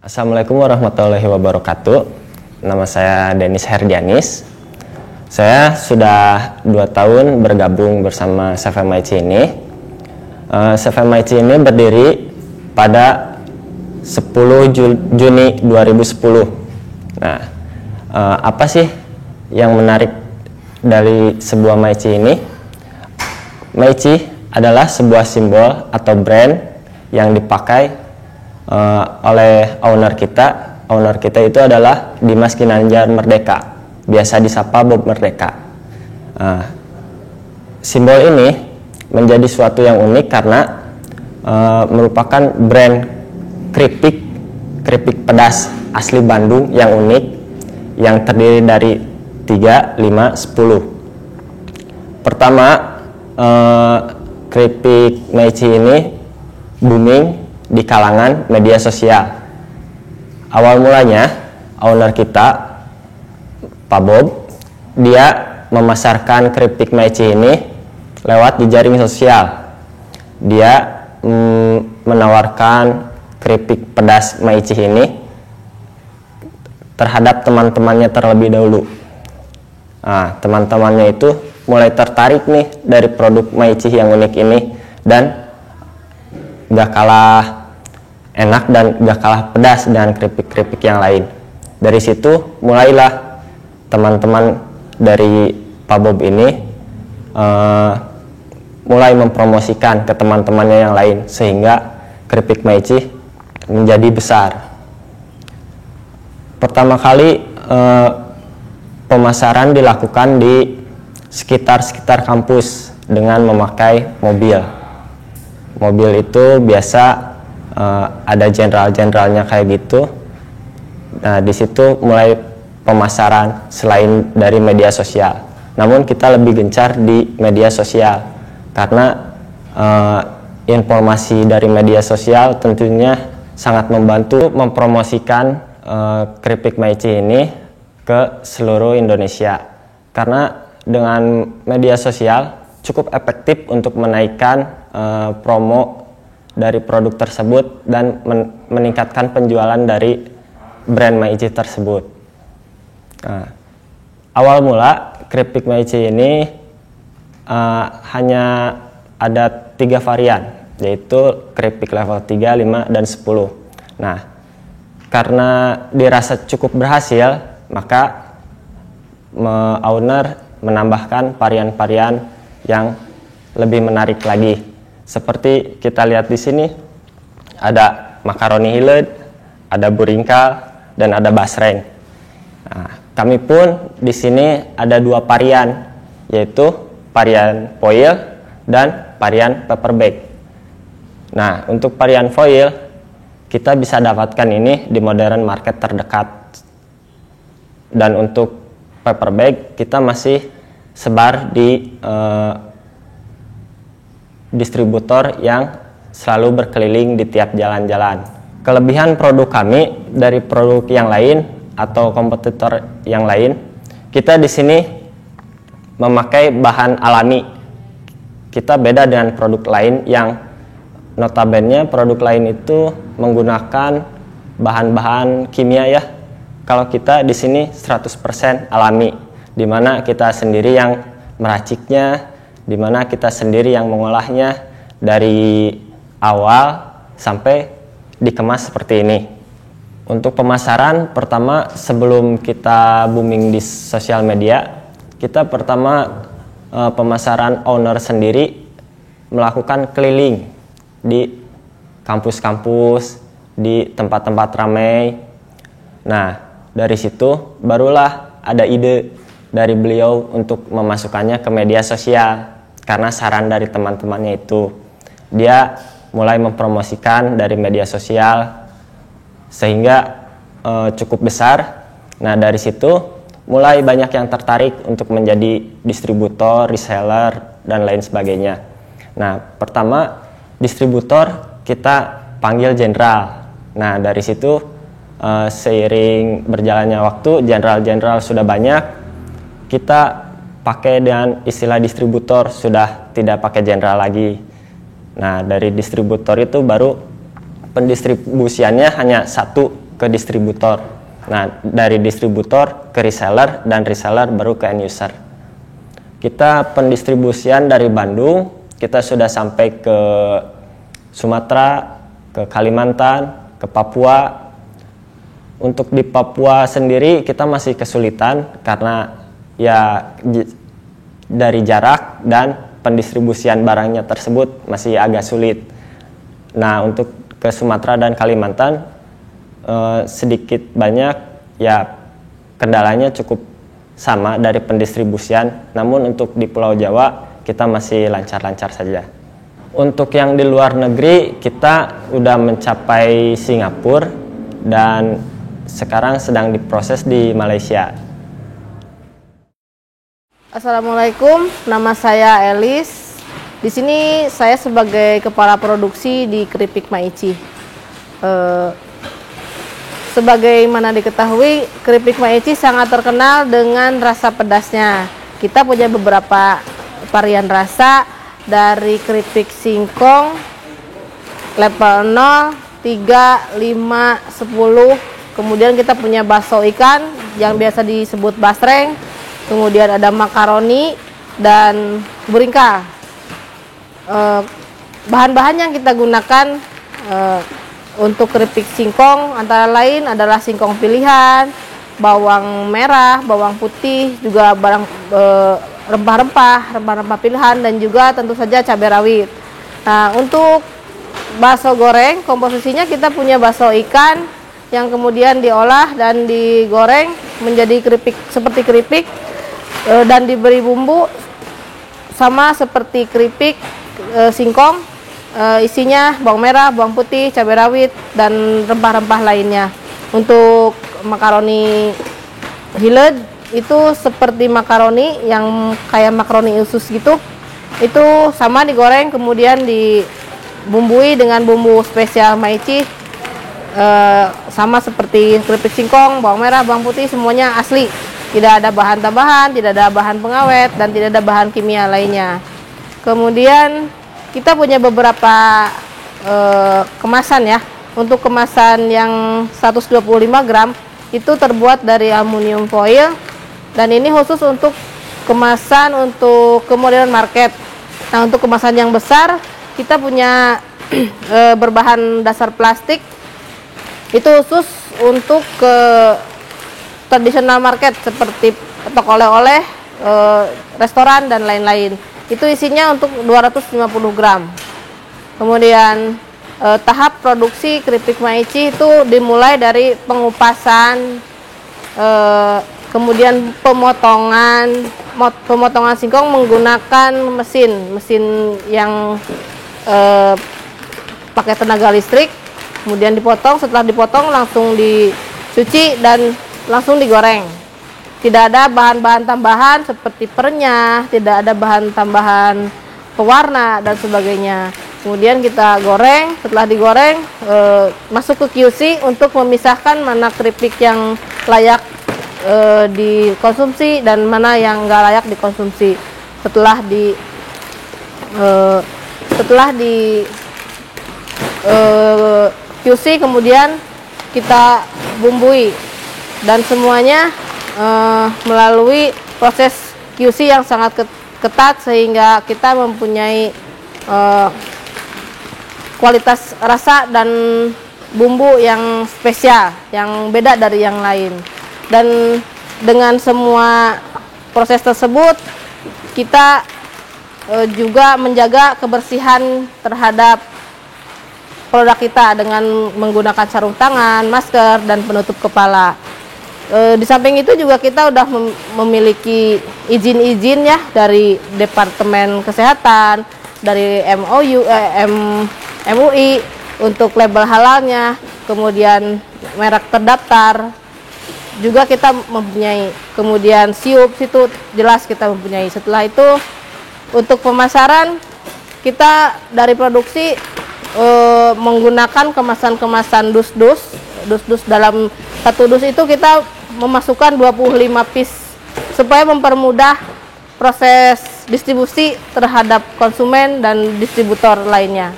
Assalamualaikum warahmatullahi wabarakatuh. Nama saya Denis Herdianis. Saya sudah 2 tahun bergabung bersama CVMIC ini. CVMIC ini berdiri pada 10 Juni 2010. Nah, apa sih yang menarik dari sebuah MIC ini? MIC adalah sebuah simbol atau brand yang dipakai oleh owner kita. Owner kita itu adalah Dimas Ginanjar Merdeka, biasa disapa Bob Merdeka. Simbol ini menjadi suatu yang unik karena merupakan brand keripik pedas asli Bandung yang unik, yang terdiri dari 3, 5, 10. Pertama, keripik Meici ini booming di kalangan media sosial. Awal mulanya owner kita, Pak Bob, dia memasarkan keripik Meici ini lewat di jaring sosial. Dia menawarkan keripik pedas Meici ini terhadap teman-temannya terlebih dahulu. Teman-temannya itu mulai tertarik nih dari produk Meici yang unik ini, dan gak kalah enak dan gak kalah pedas dengan keripik-keripik yang lain. Dari situ mulailah teman-teman dari Pak Bob ini mulai mempromosikan ke teman-temannya yang lain, sehingga keripik Meici menjadi besar. Pertama kali pemasaran dilakukan di sekitar kampus dengan memakai mobil. Mobil itu biasa ada jenderal-jenderalnya kayak gitu. Nah, di situ mulai pemasaran selain dari media sosial. Namun kita lebih gencar di media sosial karena informasi dari media sosial tentunya sangat membantu mempromosikan keripik Meici ini ke seluruh Indonesia. Karena dengan media sosial cukup efektif untuk menaikkan promo dari produk tersebut dan meningkatkan penjualan dari brand Meici tersebut. Awal mula keripik Meici ini hanya ada 3 varian, yaitu keripik level 3, 5, dan 10. Nah, karena dirasa cukup berhasil, maka owner menambahkan varian-varian yang lebih menarik lagi. Seperti kita lihat di sini, ada makaroni hilet, ada buringkal, dan ada basreng. Nah, kami pun di sini ada 2 varian, yaitu varian foil dan varian paper bag. Nah, untuk varian foil kita bisa dapatkan ini di modern market terdekat. Dan untuk paper bag kita masih sebar di distributor yang selalu berkeliling di tiap jalan-jalan. Kelebihan produk kami dari produk yang lain atau kompetitor yang lain, kita di sini memakai bahan alami. Kita beda dengan produk lain yang notabene produk lain itu menggunakan bahan-bahan kimia ya. Kalau kita di sini 100% alami, di mana kita sendiri yang meraciknya, di mana kita sendiri yang mengolahnya dari awal sampai dikemas seperti ini. Untuk pemasaran, pertama sebelum kita booming di sosial media, kita pertama pemasaran owner sendiri melakukan keliling di kampus-kampus, di tempat-tempat ramai. Nah, dari situ barulah ada ide dari beliau untuk memasukkannya ke media sosial. Karena saran dari teman-temannya itu, dia mulai mempromosikan dari media sosial sehingga cukup besar. Nah, dari situ mulai banyak yang tertarik untuk menjadi distributor, reseller, dan lain sebagainya. Nah, pertama distributor kita panggil jenderal. Nah, dari situ seiring berjalannya waktu, jenderal-jenderal sudah banyak, kita pakai dengan istilah distributor, sudah tidak pakai jenderal lagi. Nah, dari distributor itu baru pendistribusiannya hanya 1 ke distributor. Nah, dari distributor ke reseller, dan reseller baru ke end user. Kita pendistribusian dari Bandung, kita sudah sampai ke Sumatera, ke Kalimantan, ke Papua. Untuk di Papua sendiri kita masih kesulitan karena ya dari jarak dan pendistribusian barangnya tersebut masih agak sulit. Nah, untuk ke Sumatera dan Kalimantan sedikit banyak ya kendalanya cukup sama dari pendistribusian, namun untuk di Pulau Jawa kita masih lancar-lancar saja. Untuk yang di luar negeri kita udah mencapai Singapura dan sekarang sedang diproses di Malaysia. Assalamualaikum, nama saya Elis. Di sini saya sebagai kepala produksi di keripik Maici. Sebagaimana diketahui, keripik Maici sangat terkenal dengan rasa pedasnya. Kita punya beberapa varian rasa dari keripik singkong level 0, 3, 5, 10. Kemudian kita punya bakso ikan yang biasa disebut basreng. Kemudian ada makaroni dan buringka. Bahan-bahan yang kita gunakan untuk keripik singkong antara lain adalah singkong pilihan, bawang merah, bawang putih, juga rempah-rempah pilihan, dan juga tentu saja cabai rawit. Nah, untuk bakso goreng, komposisinya kita punya bakso ikan yang kemudian diolah dan digoreng menjadi keripik seperti keripik dan diberi bumbu sama seperti keripik singkong, isinya bawang merah, bawang putih, cabai rawit, dan rempah-rempah lainnya. Untuk makaroni hiled itu seperti makaroni yang kayak makaroni usus gitu, itu sama digoreng kemudian dibumbui dengan bumbu spesial Maici, sama seperti keripik singkong, bawang merah, bawang putih, semuanya asli, tidak ada bahan tambahan, tidak ada bahan pengawet, dan tidak ada bahan kimia lainnya. Kemudian kita punya beberapa kemasan ya. Untuk kemasan yang 125 gram itu terbuat dari aluminium foil, dan ini khusus untuk kemasan untuk ke modern market. Nah, untuk kemasan yang besar kita punya berbahan dasar plastik, itu khusus untuk ke traditional market seperti toko oleh-oleh, restoran, dan lain-lain. Itu isinya untuk 250 gram. Kemudian tahap produksi keripik Maici itu dimulai dari pengupasan, kemudian pemotongan singkong menggunakan mesin yang pakai tenaga listrik. Kemudian dipotong, setelah dipotong langsung dicuci dan langsung digoreng. Tidak ada bahan-bahan tambahan seperti perenyah, tidak ada bahan tambahan pewarna dan sebagainya. Kemudian kita goreng, setelah digoreng masuk ke QC untuk memisahkan mana keripik yang layak dikonsumsi dan mana yang nggak layak dikonsumsi. Setelah di QC kemudian kita bumbui, dan semuanya melalui proses QC yang sangat ketat sehingga kita mempunyai kualitas rasa dan bumbu yang spesial, yang beda dari yang lain. Dan dengan semua proses tersebut kita juga menjaga kebersihan terhadap produk kita dengan menggunakan sarung tangan, masker, dan penutup kepala. Di samping itu juga kita udah memiliki izin-izin ya dari Departemen Kesehatan, dari MUI untuk label halalnya, kemudian merek terdaftar juga kita mempunyai, kemudian SIUP situ jelas kita mempunyai. Setelah itu untuk pemasaran kita dari produksi menggunakan kemasan-kemasan dus-dus. Dalam satu dus itu kita memasukkan 25 piece supaya mempermudah proses distribusi terhadap konsumen dan distributor lainnya.